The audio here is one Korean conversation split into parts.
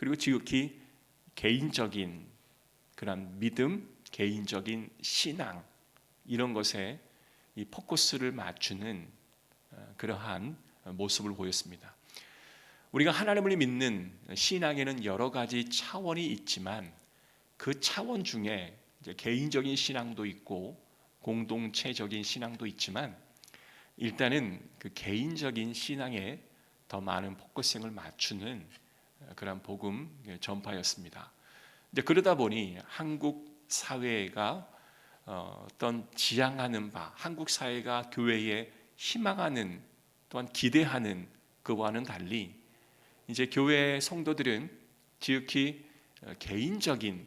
그리고 지극히 개인적인 그런 믿음, 개인적인 신앙, 이런 것에 이 포커스를 맞추는 그러한 모습을 보였습니다. 우리가 하나님을 믿는 신앙에는 여러 가지 차원이 있지만 그 차원 중에 이제 개인적인 신앙도 있고 공동체적인 신앙도 있지만 일단은 그 개인적인 신앙에 더 많은 포커싱을 맞추는 그런 복음 전파였습니다. 이제 그러다 보니 한국 사회가 어떤 지향하는 바, 한국 사회가 교회에 희망하는 또한 기대하는 그와는 달리 이제 교회 성도들은 지극히 개인적인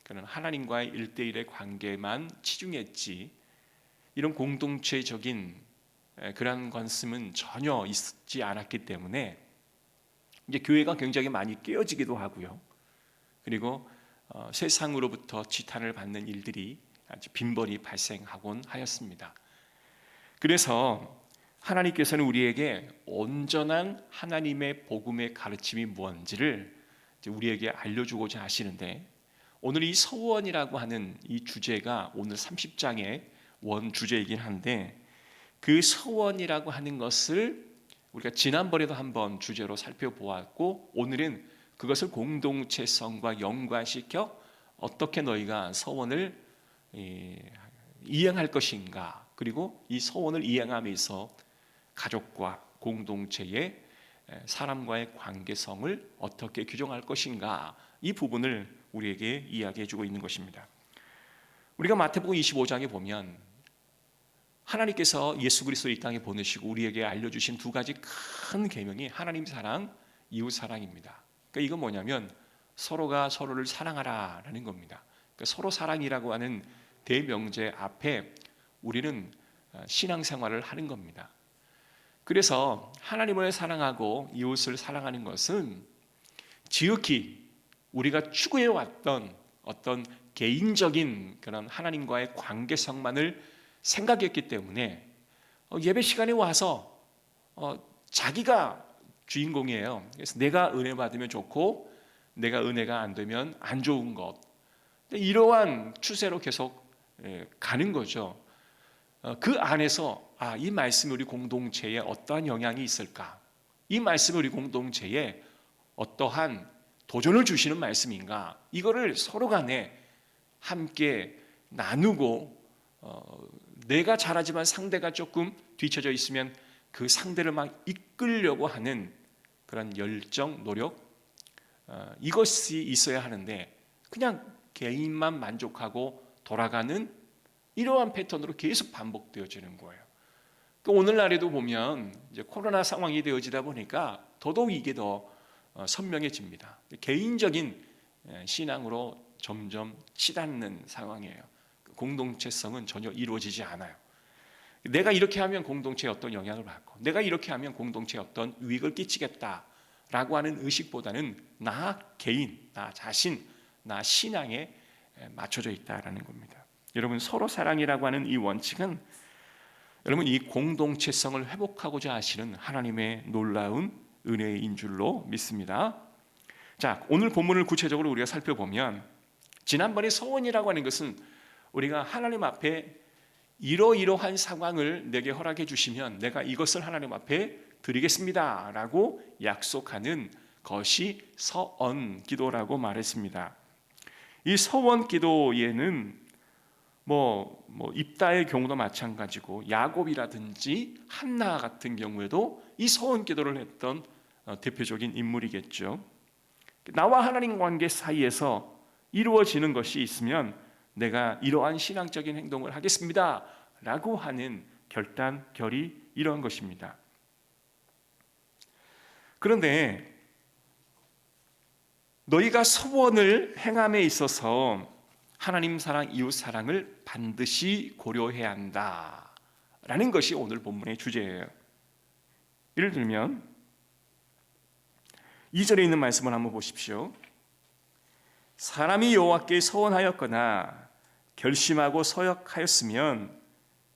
그런 하나님과의 1대1의 관계만 치중했지 이런 공동체적인 그런 관심은 전혀 있지 않았기 때문에 이제 교회가 굉장히 많이 깨어지기도 하고요. 그리고 세상으로부터 지탄을 받는 일들이 아주 빈번히 발생하곤 하였습니다. 그래서 하나님께서는 우리에게 온전한 하나님의 복음의 가르침이 무엇인지를 우리에게 알려주고자 하시는데 오늘 이 서원이라고 하는 이 주제가 오늘 30장의 원 주제이긴 한데 그 서원이라고 하는 것을 우리가 지난번에도 한번 주제로 살펴보았고 오늘은 그것을 공동체성과 연관시켜 어떻게 너희가 서원을 이행할 것인가, 그리고 이 서원을 이행함에서 가족과 공동체의 사람과의 관계성을 어떻게 규정할 것인가, 이 부분을 우리에게 이야기해 주고 있는 것입니다. 우리가 마태복음 25장에 보면 하나님께서 예수 그리스도를 이 땅에 보내시고 우리에게 알려주신 두 가지 큰 계명이 하나님 사랑, 이웃 사랑입니다. 그러니까 이건 뭐냐면 서로가 서로를 사랑하라라는 겁니다. 그러니까 서로 사랑이라고 하는 대명제 앞에 우리는 신앙생활을 하는 겁니다. 그래서 하나님을 사랑하고 이웃을 사랑하는 것은 지극히 우리가 추구해왔던 어떤 개인적인 그런 하나님과의 관계성만을 생각했기 때문에 예배 시간에 와서 자기가 주인공이에요. 그래서 내가 은혜 받으면 좋고 내가 은혜가 안 되면 안 좋은 것, 이러한 추세로 계속 가는 거죠. 그 안에서 이 말씀이 우리 공동체에 어떠한 영향이 있을까? 이 말씀이 우리 공동체에 어떠한 도전을 주시는 말씀인가? 이거를 서로 간에 함께 나누고 내가 잘하지만 상대가 조금 뒤처져 있으면 그 상대를 막 이끌려고 하는 그런 열정, 노력, 이것이 있어야 하는데 그냥 개인만 만족하고 돌아가는 이러한 패턴으로 계속 반복되어지는 거예요. 오늘날에도 보면 이제 코로나 상황이 되어지다 보니까 더더욱 이게 더 선명해집니다. 개인적인 신앙으로 점점 치닫는 상황이에요. 공동체성은 전혀 이루어지지 않아요. 내가 이렇게 하면 공동체에 어떤 영향을 받고 내가 이렇게 하면 공동체에 어떤 유익을 끼치겠다라고 하는 의식보다는 나 개인, 나 자신, 나 신앙에 맞춰져 있다라는 겁니다. 여러분, 서로 사랑이라고 하는 이 원칙은 여러분 이 공동체성을 회복하고자 하시는 하나님의 놀라운 은혜인 줄로 믿습니다. 자, 오늘 본문을 구체적으로 우리가 살펴보면 지난번에 서원이라고 하는 것은 우리가 하나님 앞에 이러이러한 상황을 내게 허락해 주시면 내가 이것을 하나님 앞에 드리겠습니다 라고 약속하는 것이 서언 기도라고 말했습니다. 이 서원 기도에는 입다의 경우도 마찬가지고 야곱이라든지 한나 같은 경우에도 이 서원 기도를 했던 대표적인 인물이겠죠. 나와 하나님 관계 사이에서 이루어지는 것이 있으면 내가 이러한 신앙적인 행동을 하겠습니다 라고 하는 결단, 결의, 이러한 것입니다. 그런데 너희가 서원을 행함에 있어서 하나님 사랑, 이웃 사랑을 반드시 고려해야 한다라는 것이 오늘 본문의 주제예요. 예를 들면 2절에 있는 말씀을 한번 보십시오. 사람이 여호와께 서원하였거나 결심하고 서약하였으면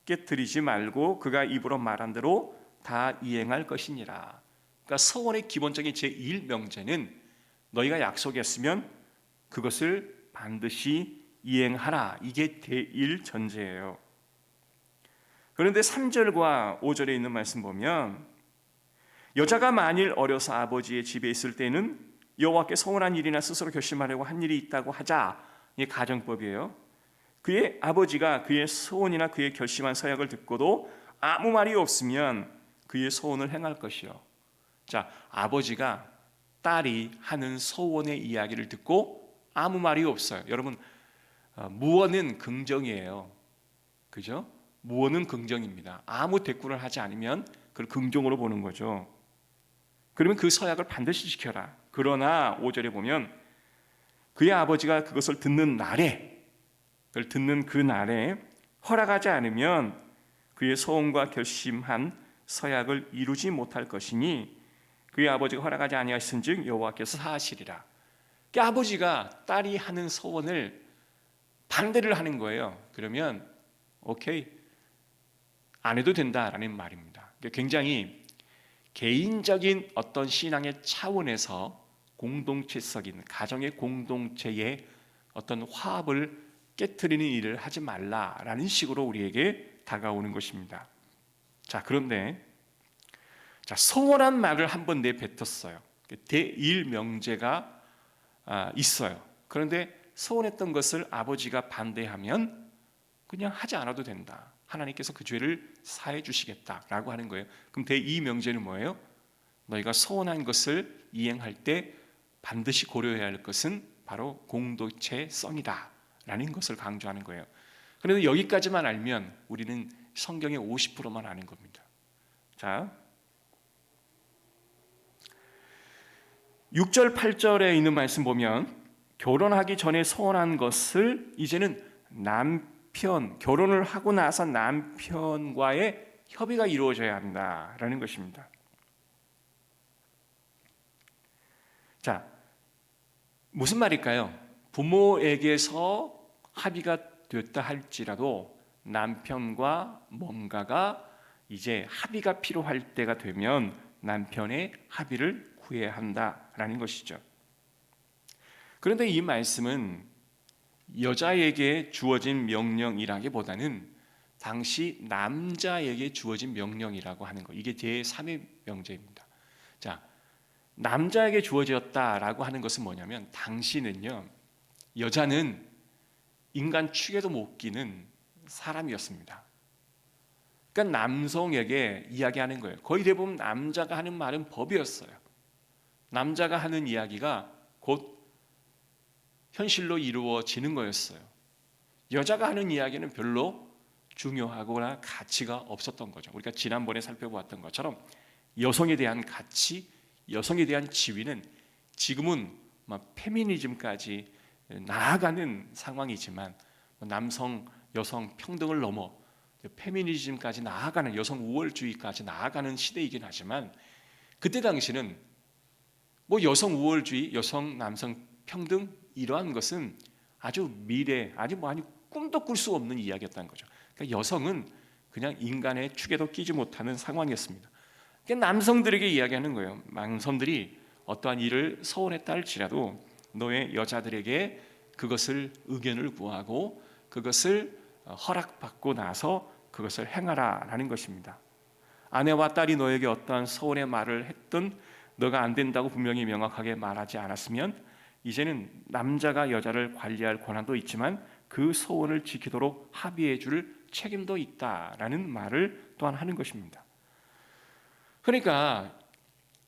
깨뜨리지 말고 그가 입으로 말한 대로 다 이행할 것이니라. 그러니까 서원의 기본적인 제1명제는 너희가 약속했으면 그것을 반드시 이행하라. 이게 대일 전제예요. 그런데 3절과 5절에 있는 말씀 보면 여자가 만일 어려서 아버지의 집에 있을 때는 여호와께 서운한 일이나 스스로 결심하려고 한 일이 있다고 하자. 이게 가정법이에요. 그의 아버지가 그의 소원이나 그의 결심한 서약을 듣고도 아무 말이 없으면 그의 소원을 행할 것이요. 자, 아버지가 딸이 하는 소원의 이야기를 듣고 아무 말이 없어요. 여러분, 무언은 긍정이에요. 그죠? 무언은 긍정입니다. 아무 대꾸를 하지 않으면 그걸 긍정으로 보는 거죠. 그러면 그 서약을 반드시 지켜라. 그러나 5절에 보면 그의 아버지가 그것을 듣는 날에, 그걸 듣는 그 날에 허락하지 않으면 그의 소원과 결심한 서약을 이루지 못할 것이니 그의 아버지가 허락하지 아니하신즉 여호와께서 사하시리라. 그러니까 아버지가 딸이 하는 소원을 반대를 하는 거예요. 그러면 오케이, 안 해도 된다라는 말입니다. 굉장히 개인적인 어떤 신앙의 차원에서 공동체적인 가정의 공동체의 어떤 화합을 깨트리는 일을 하지 말라라는 식으로 우리에게 다가오는 것입니다. 자, 그런데 소원한 말을 한번 내뱉었어요. 대일 명제가 있어요. 그런데 소원했던 것을 아버지가 반대하면 그냥 하지 않아도 된다. 하나님께서 그 죄를 사해 주시겠다라고 하는 거예요. 그럼 대2 명제는 뭐예요? 너희가 소원한 것을 이행할 때 반드시 고려해야 할 것은 바로 공동체성이다 라는 것을 강조하는 거예요. 그런데 여기까지만 알면 우리는 성경의 50%만 아는 겁니다. 자, 6절 8절에 있는 말씀 보면 결혼하기 전에 소원한 것을 이제는 결혼을 하고 나서 남편과의 협의가 이루어져야 한다라는 것입니다. 자, 무슨 말일까요? 부모에게서 합의가 됐다 할지라도 남편과 뭔가가 이제 합의가 필요할 때가 되면 남편의 합의를 구해야 한다라는 것이죠. 그런데 이 말씀은 여자에게 주어진 명령이라기보다는 당시 남자에게 주어진 명령이라고 하는 거, 이게 제3의 명제입니다. 자, 남자에게 주어졌다라고 하는 것은 뭐냐면 당시는요, 여자는 인간 축에도 못 끼는 사람이었습니다. 그러니까 남성에게 이야기하는 거예요. 거의 대부분 남자가 하는 말은 법이었어요. 남자가 하는 이야기가 곧 현실로 이루어지는 거였어요. 여자가 하는 이야기는 별로 중요하거나 가치가 없었던 거죠. 우리가 지난번에 살펴보았던 것처럼 여성에 대한 가치, 여성에 대한 지위는 지금은 페미니즘까지 나아가는 상황이지만 남성, 여성 평등을 넘어 페미니즘까지 나아가는, 여성 우월주의까지 나아가는 시대이긴 하지만 그때 당시는 여성 우월주의, 여성 남성 평등 이러한 것은 아주 미래, 아주 꿈도 꿀 수 없는 이야기였다는 거죠. 그러니까 여성은 그냥 인간의 축에도 끼지 못하는 상황이었습니다. 그러니까 남성들에게 이야기하는 거예요. 남성들이 어떠한 일을 소원했다 할지라도 너의 여자들에게 그것을 의견을 구하고 그것을 허락받고 나서 그것을 행하라라는 것입니다. 아내와 딸이 너에게 어떠한 소원의 말을 했든 너가 안 된다고 분명히 명확하게 말하지 않았으면 이제는 남자가 여자를 관리할 권한도 있지만 그 소원을 지키도록 합의해 줄 책임도 있다라는 말을 또한 하는 것입니다. 그러니까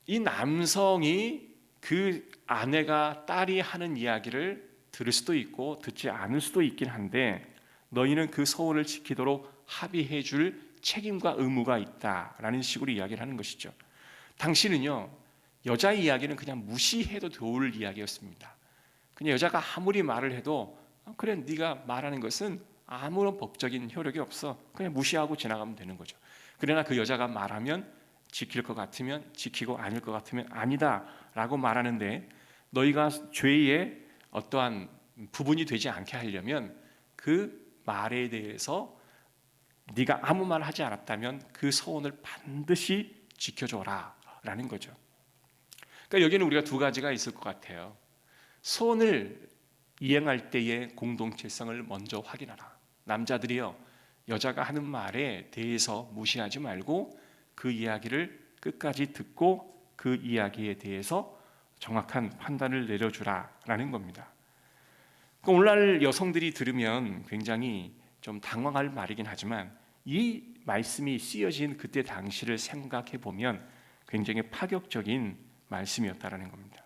이 남성이 그 아내가 딸이 하는 이야기를 들을 수도 있고 듣지 않을 수도 있긴 한데 너희는 그 소원을 지키도록 합의해 줄 책임과 의무가 있다라는 식으로 이야기를 하는 것이죠. 당시는요, 여자의 이야기는 그냥 무시해도 좋을 이야기였습니다. 그냥 여자가 아무리 말을 해도 그래, 네가 말하는 것은 아무런 법적인 효력이 없어, 그냥 무시하고 지나가면 되는 거죠. 그러나 그 여자가 말하면 지킬 것 같으면 지키고 아닐 것 같으면 아니다 라고 말하는데 너희가 죄의 어떠한 부분이 되지 않게 하려면 그 말에 대해서 네가 아무 말 하지 않았다면 그 소원을 반드시 지켜줘라 라는 거죠. 그러니까 여기는 우리가 두 가지가 있을 것 같아요. 소원을 이행할 때의 공동체성을 먼저 확인하라. 남자들이요, 여자가 하는 말에 대해서 무시하지 말고 그 이야기를 끝까지 듣고 그 이야기에 대해서 정확한 판단을 내려주라라는 겁니다. 오늘날 여성들이 들으면 굉장히 좀 당황할 말이긴 하지만 이 말씀이 쓰여진 그때 당시를 생각해 보면 굉장히 파격적인 말씀이었다라는 겁니다.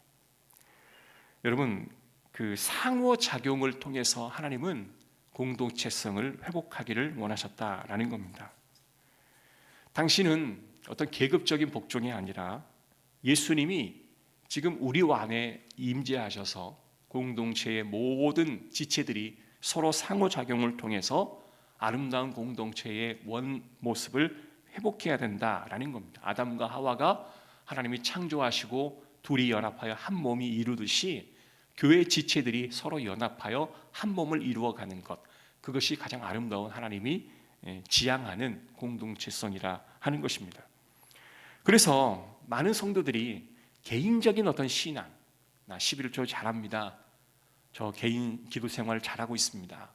여러분, 그 상호작용을 통해서 하나님은 공동체성을 회복하기를 원하셨다라는 겁니다. 당신은 어떤 계급적인 복종이 아니라 예수님이 지금 우리 안에 임재하셔서 공동체의 모든 지체들이 서로 상호작용을 통해서 아름다운 공동체의 원 모습을 회복해야 된다라는 겁니다. 아담과 하와가 하나님이 창조하시고 둘이 연합하여 한 몸이 이루듯이 교회 지체들이 서로 연합하여 한 몸을 이루어가는 것, 그것이 가장 아름다운 하나님이 지향하는 공동체성이라 하는 것입니다. 그래서 많은 성도들이 개인적인 어떤 신앙, 나 11조 잘합니다, 저 개인 기도 생활 잘하고 있습니다,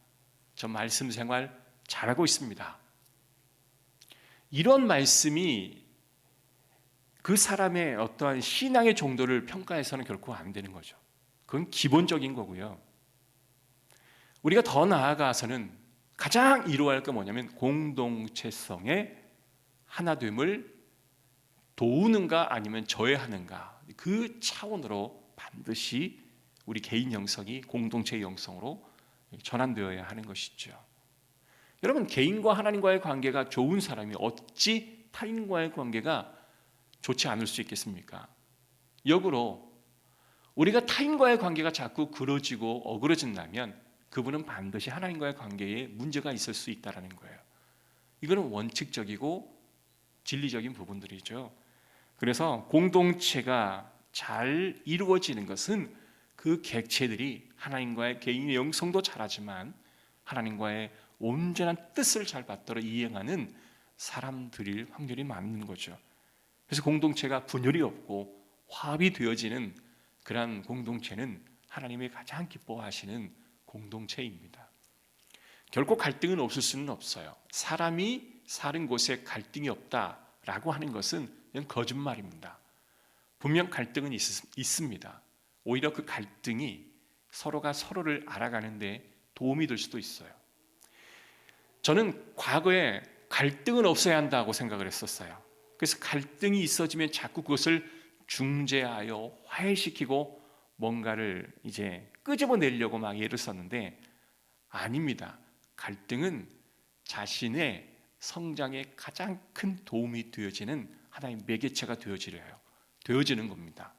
저 말씀 생활 잘하고 있습니다, 이런 말씀이 그 사람의 어떠한 신앙의 정도를 평가해서는 결코 안 되는 거죠. 그건 기본적인 거고요. 우리가 더 나아가서는 가장 이루어야 할 게 뭐냐면 공동체성의 하나됨을 도우는가 아니면 저해하는가, 그 차원으로 반드시 우리 개인 영성이 공동체의 영성으로 전환되어야 하는 것이죠. 여러분, 개인과 하나님과의 관계가 좋은 사람이 어찌 타인과의 관계가 좋지 않을 수 있겠습니까? 역으로 우리가 타인과의 관계가 자꾸 그러지고 어그러진다면 그분은 반드시 하나님과의 관계에 문제가 있을 수 있다는 거예요. 이거는 원칙적이고 진리적인 부분들이죠. 그래서 공동체가 잘 이루어지는 것은 그 객체들이 하나님과의 개인의 영성도 잘하지만 하나님과의 온전한 뜻을 잘 받들어 이행하는 사람들일 확률이 많은 거죠. 그래서 공동체가 분열이 없고 화합이 되어지는 그러한 공동체는 하나님이 가장 기뻐하시는 공동체입니다. 결코 갈등은 없을 수는 없어요. 사람이 사는 곳에 갈등이 없다라고 하는 것은 그냥 거짓말입니다. 분명 갈등은 있습니다. 오히려 그 갈등이 서로가 서로를 알아가는데 도움이 될 수도 있어요. 저는 과거에 갈등은 없어야 한다고 생각을 했었어요. 그래서 갈등이 있어지면 자꾸 그것을 중재하여 화해시키고 뭔가를 이제 끄집어내려고 막 애를 썼는데 아닙니다. 갈등은 자신의 성장에 가장 큰 도움이 되어지는 하나의 매개체가 되어지는 겁니다.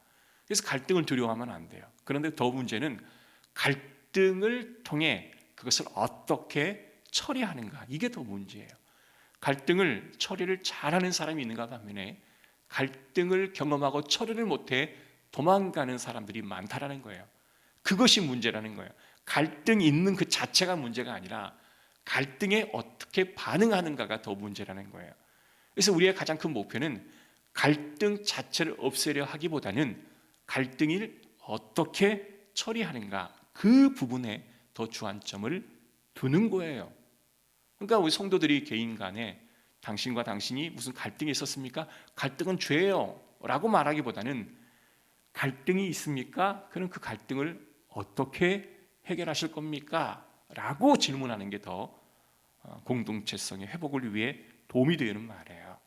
그래서 갈등을 두려워하면 안 돼요. 그런데 더 문제는 갈등을 통해 그것을 어떻게 처리하는가, 이게 더 문제예요. 갈등을 처리를 잘하는 사람이 있는가 반면에 갈등을 경험하고 처리를 못해 도망가는 사람들이 많다라는 거예요. 그것이 문제라는 거예요. 갈등이 있는 그 자체가 문제가 아니라 갈등에 어떻게 반응하는가가 더 문제라는 거예요. 그래서 우리의 가장 큰 목표는 갈등 자체를 없애려 하기보다는 갈등을 어떻게 처리하는가, 그 부분에 더 주안점을 두는 거예요. 그러니까 우리 성도들이 개인 간에 당신과 당신이 무슨 갈등이 있었습니까? 갈등은 죄예요 라고 말하기보다는 갈등이 있습니까? 그럼 그 갈등을 어떻게 해결하실 겁니까? 라고 질문하는 게 더 공동체성의 회복을 위해 도움이 되는 말이에요.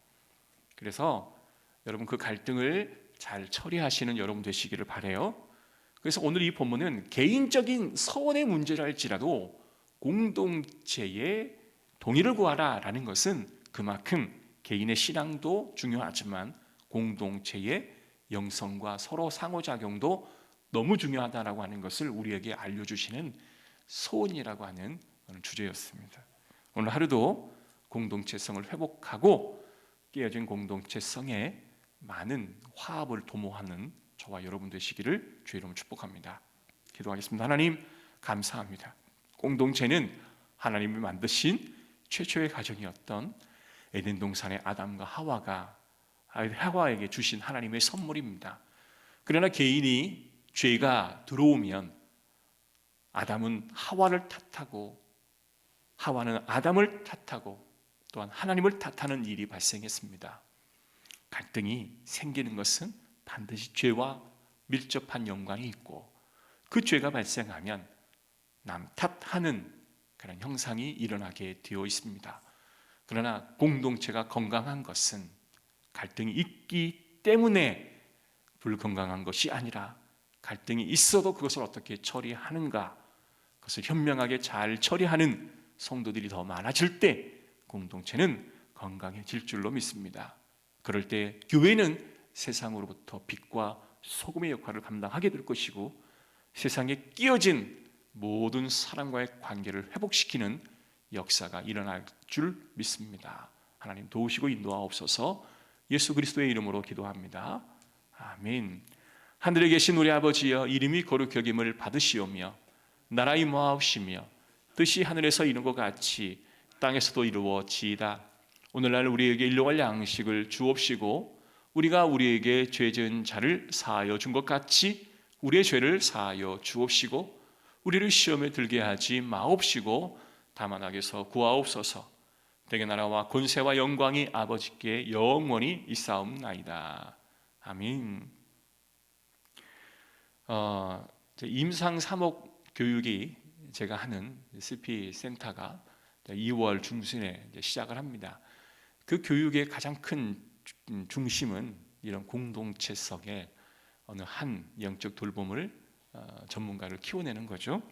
그래서 여러분, 그 갈등을 잘 처리하시는 여러분 되시기를 바라요. 그래서 오늘 이 본문은 개인적인 서원의 문제라 할지라도 공동체의 동의를 구하라 라는 것은 그만큼 개인의 신앙도 중요하지만 공동체의 영성과 서로 상호작용도 너무 중요하다라고 하는 것을 우리에게 알려주시는 소원이라고 하는 주제였습니다. 오늘 하루도 공동체성을 회복하고 깨어진 공동체성에 많은 화합을 도모하는 저와 여러분 되시기를 주의 이름으로 축복합니다. 기도하겠습니다. 하나님, 감사합니다. 공동체는 하나님이 만드신 최초의 가정이었던 에덴 동산의 아담과 하와가 하와에게 주신 하나님의 선물입니다. 그러나 개인이 죄가 들어오면 아담은 하와를 탓하고 하와는 아담을 탓하고 또한 하나님을 탓하는 일이 발생했습니다. 갈등이 생기는 것은 반드시 죄와 밀접한 연관이 있고 그 죄가 발생하면 남 탓하는 그런 형상이 일어나게 되어 있습니다. 그러나 공동체가 건강한 것은 갈등이 있기 때문에 불건강한 것이 아니라 갈등이 있어도 그것을 어떻게 처리하는가, 그것을 현명하게 잘 처리하는 성도들이 더 많아질 때 공동체는 건강해질 줄로 믿습니다. 그럴 때 교회는 세상으로부터 빛과 소금의 역할을 감당하게 될 것이고 세상에 끼어진 모든 사람과의 관계를 회복시키는 역사가 일어날 줄 믿습니다. 하나님 도우시고 인도하옵소서. 예수 그리스도의 이름으로 기도합니다. 아멘. 하늘에 계신 우리 아버지여, 이름이 거룩히 여김을 받으시오며 나라의 임하옵시며 뜻이 하늘에서 이룬 것 같이 땅에서도 이루어지이다. 오늘날 우리에게 일용할 양식을 주옵시고 우리가 우리에게 죄 지은 자를 사하여 준 것 같이 우리의 죄를 사하여 주옵시고 우리를 시험에 들게 하지 마옵시고 다만 악에서 구하옵소서. 대개 나라와 권세와 영광이 아버지께 영원히 있사옵나이다. 아멘. 임상 3억 교육이 제가 하는 CP 센터가 2월 중순에 시작을 합니다. 그 교육의 가장 큰 중심은 이런 공동체성의 어느 한 영적 돌봄을 전문가를 키워내는 거죠.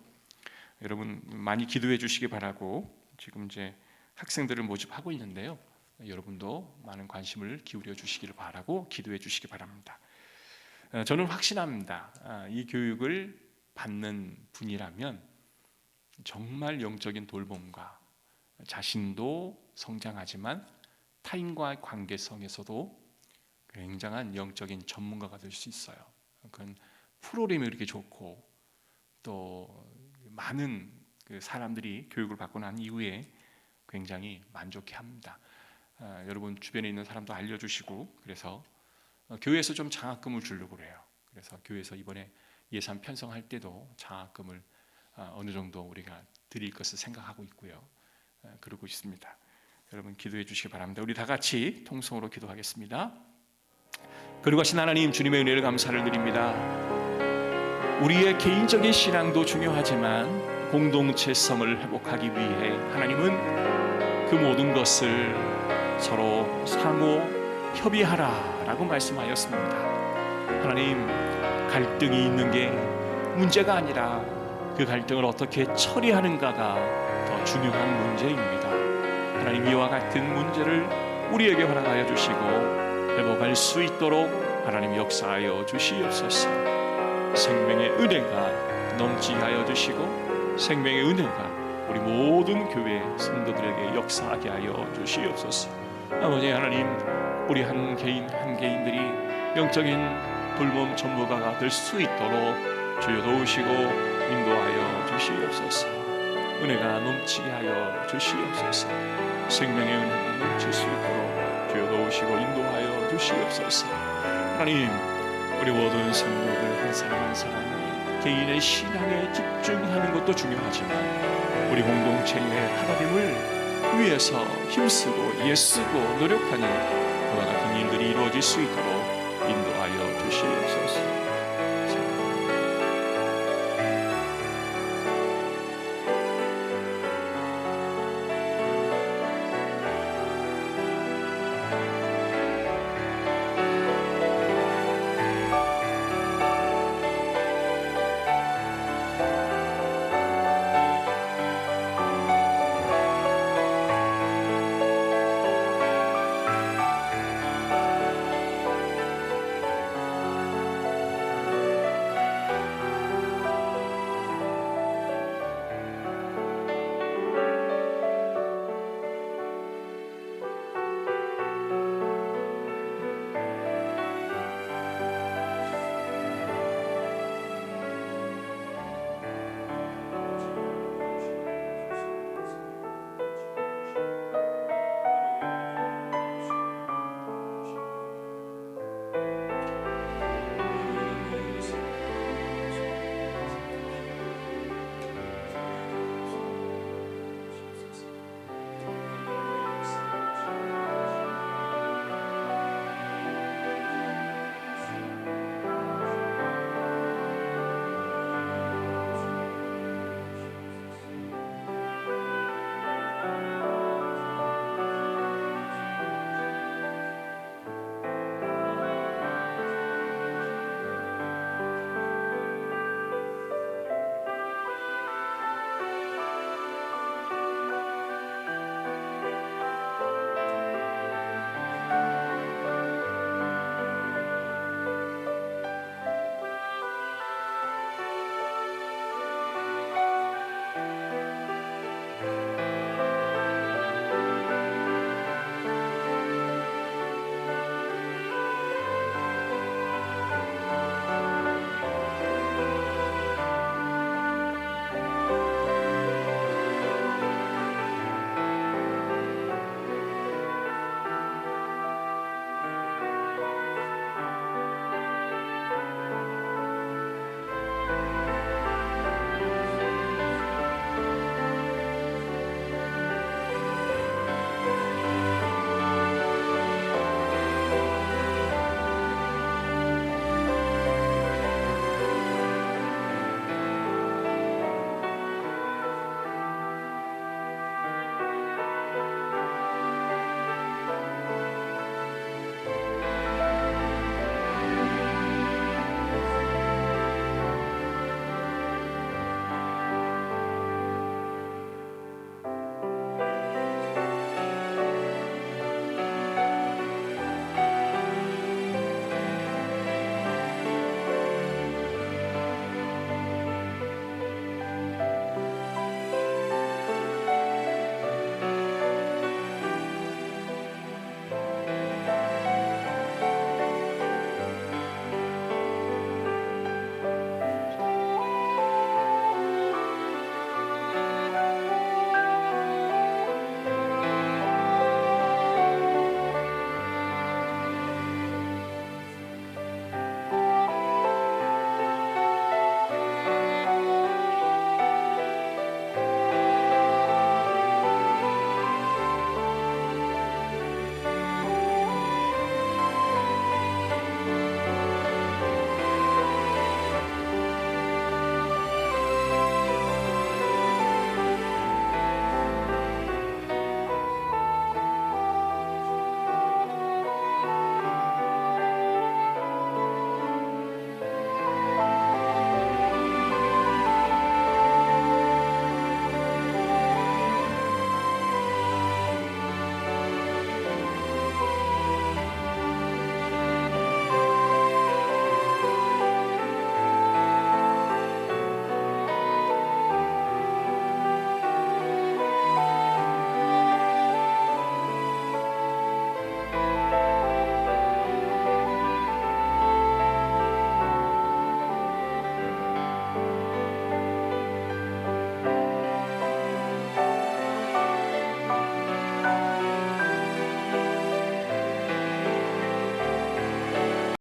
여러분 많이 기도해 주시기 바라고 지금 이제 학생들을 모집하고 있는데요. 여러분도 많은 관심을 기울여 주시기를 바라고 기도해 주시기 바랍니다. 저는 확신합니다. 이 교육을 받는 분이라면 정말 영적인 돌봄과 자신도 성장하지만 타인과의 관계성에서도 굉장한 영적인 전문가가 될 수 있어요. 그건 프로그램이 그렇게 좋고 또 많은 그 사람들이 교육을 받고 난 이후에 굉장히 만족해합니다. 여러분 주변에 있는 사람도 알려주시고 그래서 교회에서 좀 장학금을 주려고 그래요. 그래서 교회에서 이번에 예산 편성할 때도 장학금을 어느 정도 우리가 드릴 것을 생각하고 있고요. 그러고 있습니다. 여러분 기도해 주시기 바랍니다. 우리 다 같이 통성으로 기도하겠습니다. 거룩하신 하나님, 주님의 은혜를 감사를 드립니다. 우리의 개인적인 신앙도 중요하지만 공동체성을 회복하기 위해 하나님은 그 모든 것을 서로 상호 협의하라라고 말씀하였습니다. 하나님, 갈등이 있는 게 문제가 아니라 그 갈등을 어떻게 처리하는가가 더 중요한 문제입니다. 하나님, 이와 같은 문제를 우리에게 허락하여 주시고 회복할 수 있도록 하나님 역사하여 주시옵소서. 생명의 은혜가 넘치게 하여 주시고 생명의 은혜가 우리 모든 교회 성도들에게 역사하게 하여 주시옵소서. 아버지 하나님, 우리 한 개인 한 개인들이 영적인 돌봄 전문가가 될 수 있도록 주여 도우시고 인도하여 주시옵소서. 은혜가 넘치게 하여 주시옵소서. 생명의 은혜가 넘칠 수 있도록 주여 도우시고 인도하여 주시옵소서. 하나님, 우리 모든 성도들 한 사람 한 사람이 개인의 신앙에 집중하는 것도 중요하지만 우리 공동체의 하나님을 위해서 힘쓰고 애쓰고 노력하는 그와 같은 일들이 이루어질 수 있도록